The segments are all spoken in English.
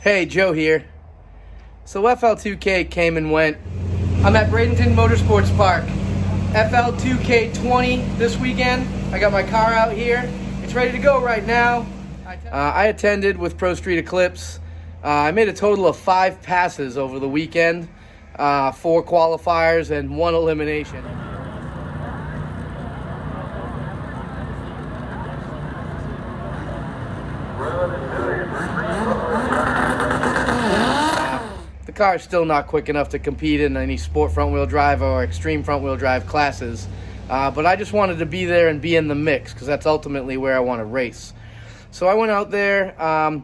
Hey, Joe here. So FL2K came and went. I'm at Bradenton Motorsports Park. FL2K20 this weekend. I got my car out here. It's ready to go right now. I attended with Pro Street Eclipse. I made a total of 5 passes over the weekend. 4 qualifiers and 1 elimination. The car is still not quick enough to compete in any sport front-wheel drive or extreme front-wheel drive classes. But I just wanted to be there and be in the mix because that's ultimately where I want to race. So I went out there,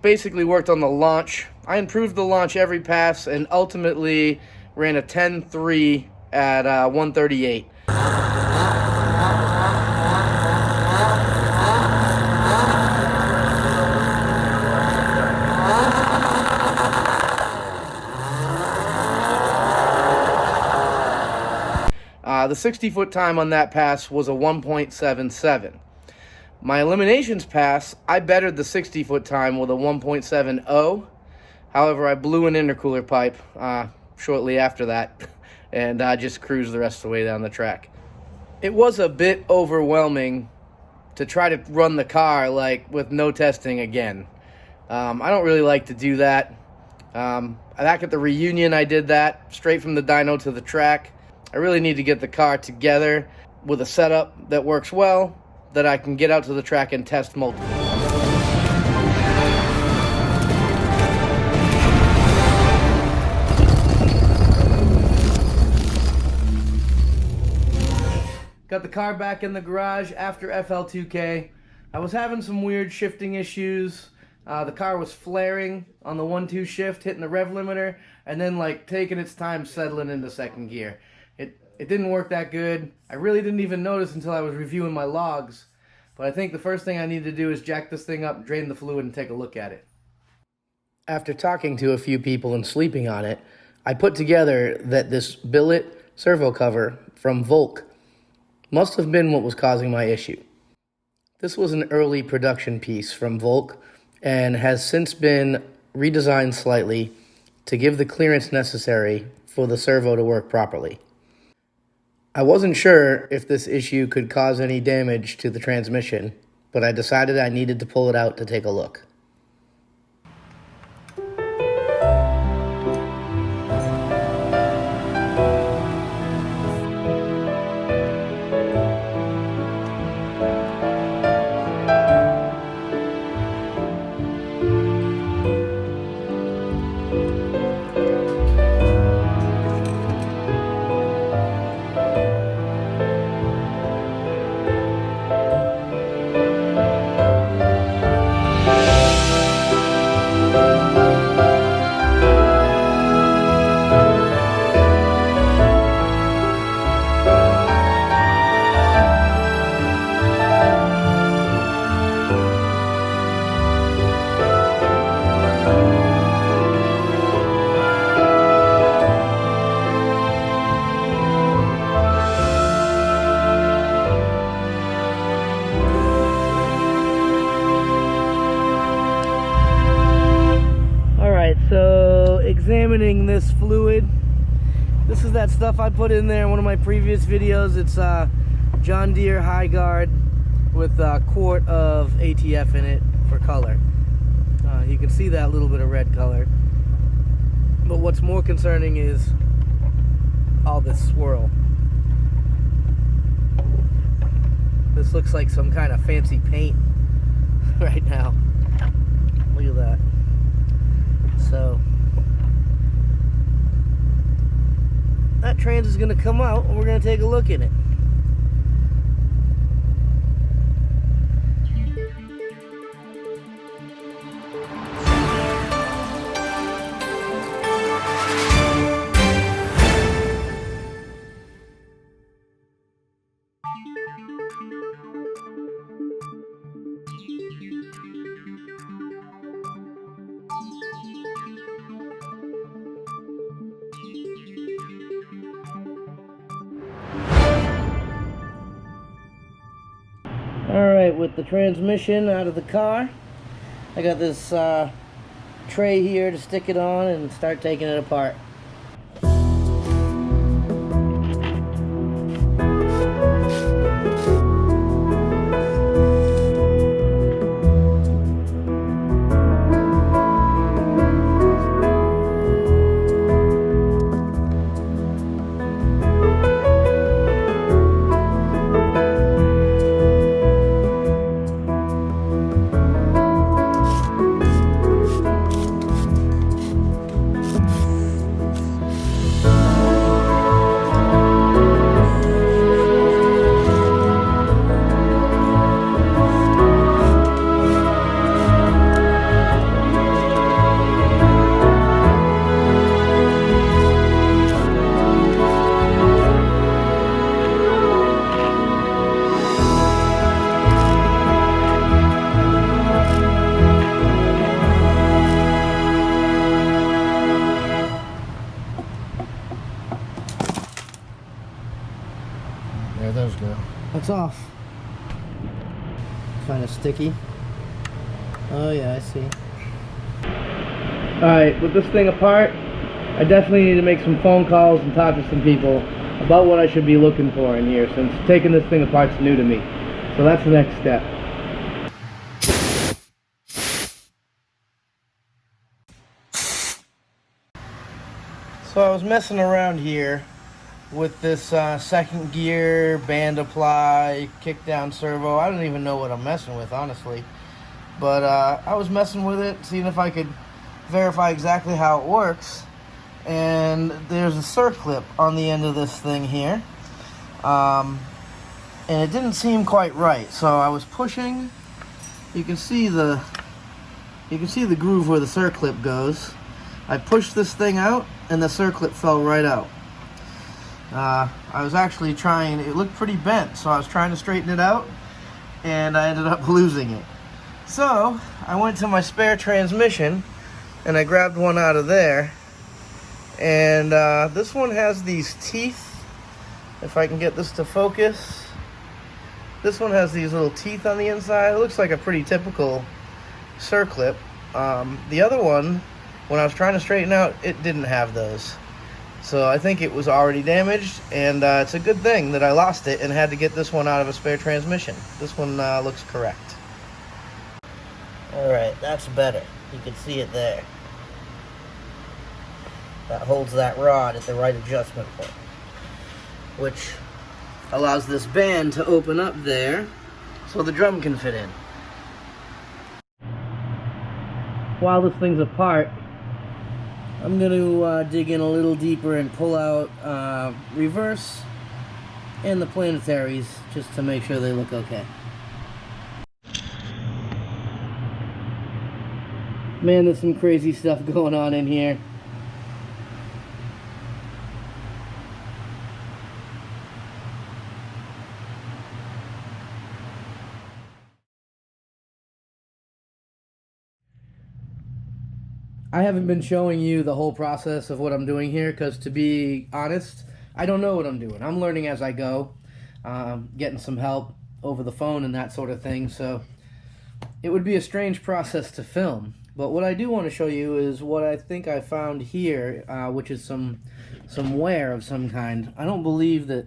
basically worked on the launch. I improved the launch every pass and ultimately ran a 10.3 at 138. The 60-foot time on that pass was a 1.77. My eliminations pass, I bettered the 60-foot time with a 1.70. However, I blew an intercooler pipe shortly after that, and I just cruised the rest of the way down the track. It was a bit overwhelming to try to run the car with no testing again. I don't really like to do that. Back at the reunion, I did that, straight from the dyno to the track. I really need to get the car together with a setup that works well, that I can get out to the track and test multiple. Got the car back in the garage after FL2K. I was having some weird shifting issues. The car was flaring on the 1-2 shift, hitting the rev limiter, and then taking its time settling into second gear. It didn't work that good. I really didn't even notice until I was reviewing my logs. But I think the first thing I need to do is jack this thing up, drain the fluid, and take a look at it. After talking to a few people and sleeping on it, I put together that this billet servo cover from Volk must have been what was causing my issue. This was an early production piece from Volk and has since been redesigned slightly to give the clearance necessary for the servo to work properly. I wasn't sure if this issue could cause any damage to the transmission, but I decided I needed to pull it out to take a look. So examining this fluid, this is that stuff I put in there in one of my previous videos. It's John Deere High Guard with a quart of ATF in it for color. You can see that little bit of red color, but what's more concerning is all this swirl. This looks like some kind of fancy paint right now. Look at that. So that trans is going to come out and we're going to take a look at it. Alright, with the transmission out of the car, I got this tray here to stick it on and start taking it apart. There those go. That's off. Kind of sticky. Oh yeah, I see. Alright, with this thing apart, I definitely need to make some phone calls and talk to some people about what I should be looking for in here, since taking this thing apart is new to me. So that's the next step. So I was messing around here with this second gear, band apply, kick down servo. I don't even know what I'm messing with, honestly. But I was messing with it, seeing if I could verify exactly how it works. And there's a circlip on the end of this thing here. And it didn't seem quite right. So I was pushing. You can see the groove where the circlip goes. I pushed this thing out and the circlip fell right out. I was actually trying, it looked pretty bent, so I was trying to straighten it out, and I ended up losing it. So, I went to my spare transmission, and I grabbed one out of there, and this one has these teeth, if I can get this to focus. This one has these little teeth on the inside. It looks like a pretty typical circlip. The other one, when I was trying to straighten out, it didn't have those. So I think it was already damaged, and it's a good thing that I lost it and had to get this one out of a spare transmission. This one looks correct. Alright, that's better. You can see it there. That holds that rod at the right adjustment point, which allows this band to open up there so the drum can fit in. While this thing's apart, I'm going to dig in a little deeper and pull out reverse and the planetaries just to make sure they look okay. Man, there's some crazy stuff going on in here. I haven't been showing you the whole process of what I'm doing here because, to be honest, I don't know what I'm doing. I'm learning as I go, getting some help over the phone and that sort of thing, so it would be a strange process to film. But what I do want to show you is what I think I found here, which is some wear of some kind. I don't believe that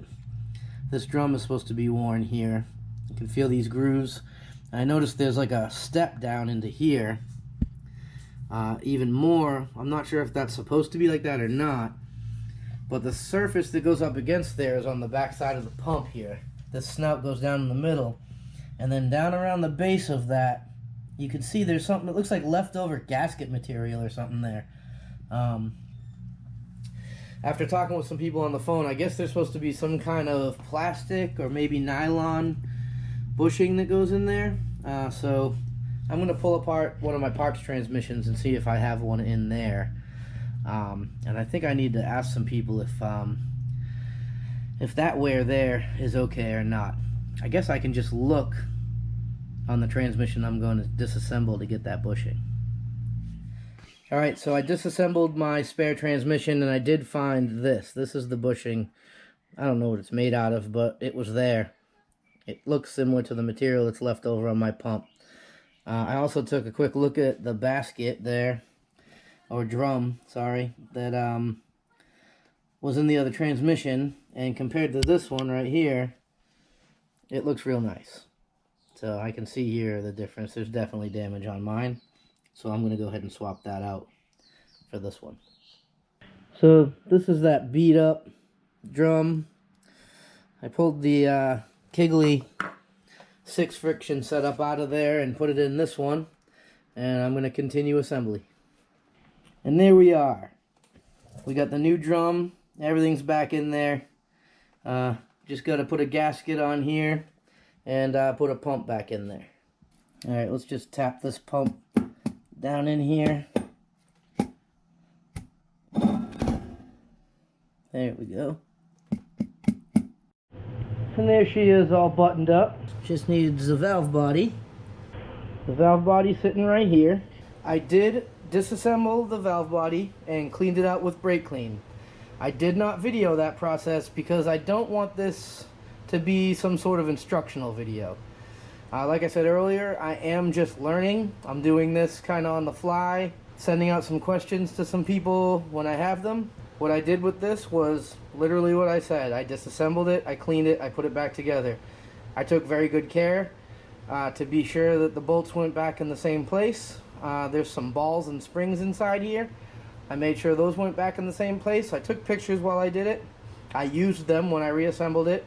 this drum is supposed to be worn here. You can feel these grooves. I noticed there's like a step down into here. Even more, I'm not sure if that's supposed to be like that or not, but the surface that goes up against there is on the back side of the pump here. This snout goes down in the middle, and then down around the base of that, you can see there's something that looks like leftover gasket material or something there. After talking with some people on the phone, I guess there's supposed to be some kind of plastic or maybe nylon bushing that goes in there. So I'm going to pull apart one of my Parks transmissions and see if I have one in there. And I think I need to ask some people if that wear there is okay or not. I guess I can just look on the transmission I'm going to disassemble to get that bushing. Alright, so I disassembled my spare transmission and I did find this. This is the bushing. I don't know what it's made out of, but it was there. It looks similar to the material that's left over on my pump. I also took a quick look at the basket there, or drum, sorry, that was in the other transmission, and compared to this one right here, it looks real nice. So I can see here the difference. There's definitely damage on mine, so I'm going to go ahead and swap that out for this one. So this is that beat up drum. I pulled the Kigley 6 friction setup out of there and put it in this one, and I'm going to continue assembly. And there we are. We got the new drum. Everything's back in there. Just got to put a gasket on here and put a pump back in there. Alright, let's just tap this pump down in here. There we go. And there she is, all buttoned up. Just needs the valve body. The valve body sitting right here. I did disassemble the valve body and cleaned it out with brake clean. I did not video that process because I don't want this to be some sort of instructional video. Like I said earlier, I am just learning. I'm doing this kind of on the fly, sending out some questions to some people when I have them. What I did with this was literally what I said. I disassembled it, I cleaned it, I put it back together. I took very good care to be sure that the bolts went back in the same place. There's some balls and springs inside here. I made sure those went back in the same place. I took pictures while I did it. I used them when I reassembled it.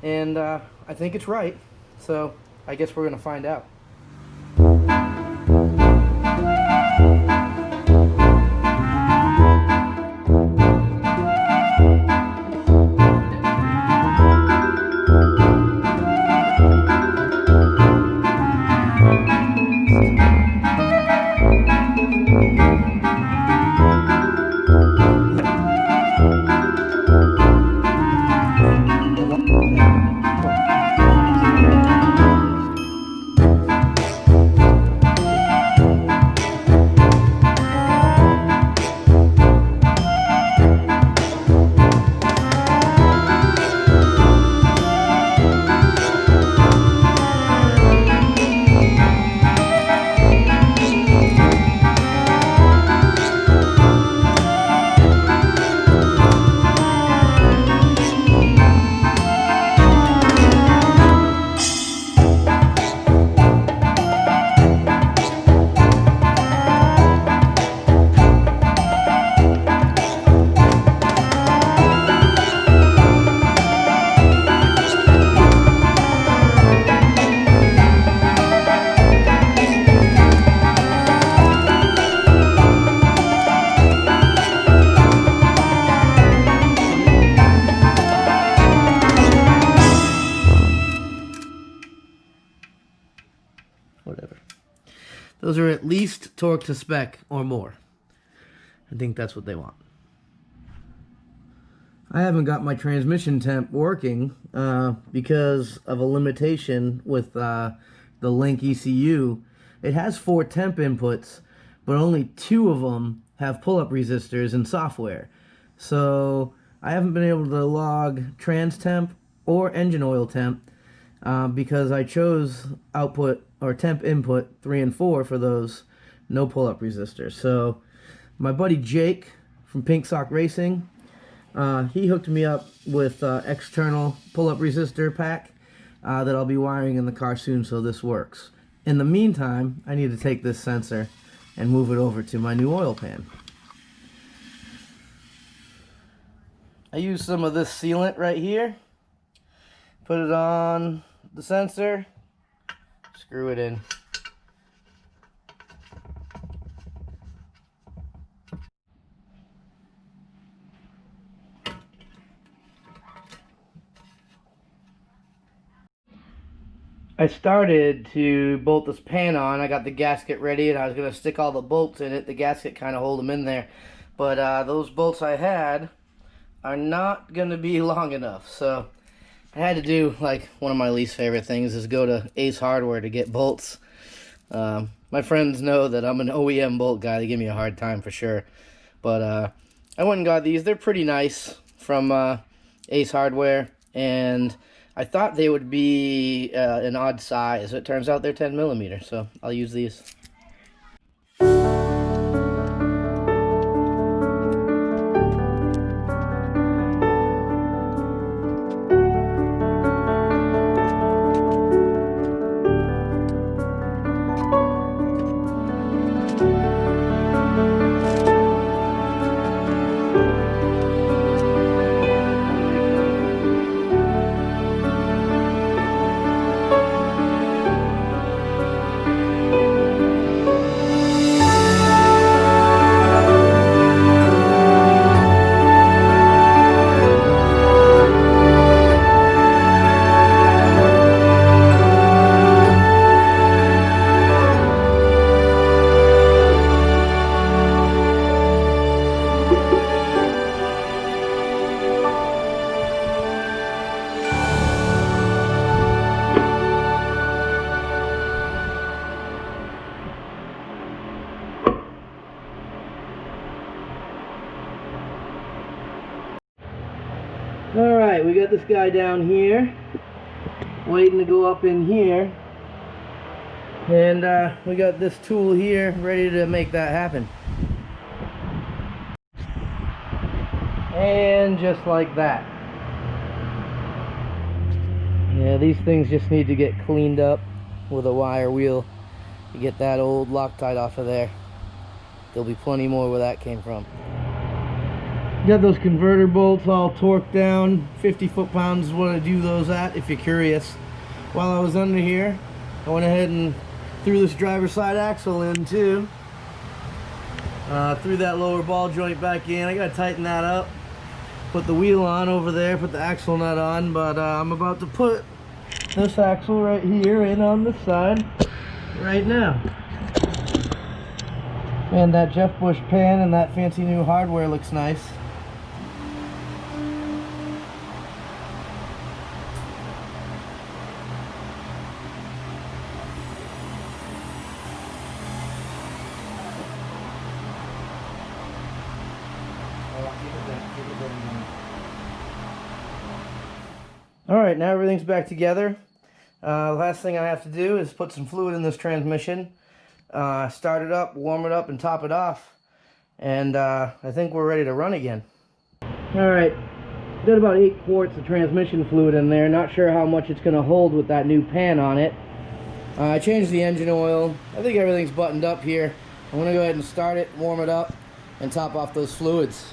And I think it's right. So I guess we're going to find out. Whatever. Those are at least torque to spec or more. I think that's what they want. I haven't got my transmission temp working because of a limitation with the Link ECU. It has 4 temp inputs, but only 2 of them have pull-up resistors in software. So I haven't been able to log trans temp or engine oil temp because I chose output or temp input 3 and 4 for those no pull-up resistors. So my buddy Jake from Pink Sock Racing, he hooked me up with external pull-up resistor pack that I'll be wiring in the car soon, so this works. In the meantime, I need to take this sensor and move it over to my new oil pan. I use some of this sealant right here, put it on the sensor, screw it in. I started to bolt this pan on. I got the gasket ready and I was going to stick all the bolts in it. The gasket kind of hold them in there. But those bolts I had are not going to be long enough. So I had to do, like, one of my least favorite things is go to Ace Hardware to get bolts. My friends know that I'm an OEM bolt guy. They give me a hard time for sure. But I went and got these. They're pretty nice from Ace Hardware. And I thought they would be an odd size. It turns out they're 10 millimeter, so I'll use these. Alright, we got this guy down here, waiting to go up in here. And we got this tool here, ready to make that happen. And just like that. Yeah, these things just need to get cleaned up with a wire wheel to get that old Loctite off of there. There'll be plenty more where that came from. Got those converter bolts all torqued down. 50 foot-pounds is what I do those at, if you're curious. While I was under here, I went ahead and threw this driver's side axle in too. Threw that lower ball joint back in. I gotta tighten that up. Put the wheel on over there, put the axle nut on, but I'm about to put this axle right here in on this side right now. And that Jeff Bush pan and that fancy new hardware looks nice. Alright, now everything's back together. Last thing I have to do is put some fluid in this transmission, start it up, warm it up, and top it off. And I think we're ready to run again. Alright, got about 8 quarts of transmission fluid in there. Not sure how much it's going to hold with that new pan on it. I changed the engine oil. I think everything's buttoned up here. I'm going to go ahead and start it, warm it up, and top off those fluids.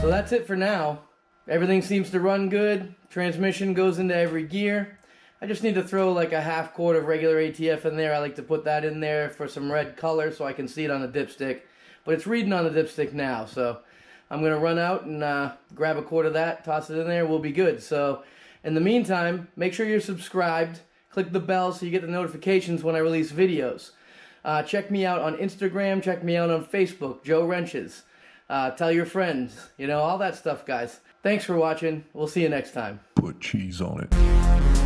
That's it for now. Everything seems to run good. Transmission goes into every gear. I just need to throw like a half quart of regular ATF in there. I like to put that in there for some red color so I can see it on the dipstick. But it's reading on the dipstick now, so I'm going to run out and grab a quart of that, toss it in there, we'll be good. So in the meantime, make sure you're subscribed. Click the bell so you get the notifications when I release videos. Check me out on Instagram, check me out on Facebook, Joe Wrenches. Tell your friends, you know, all that stuff, guys. Thanks for watching. We'll see you next time. Put cheese on it.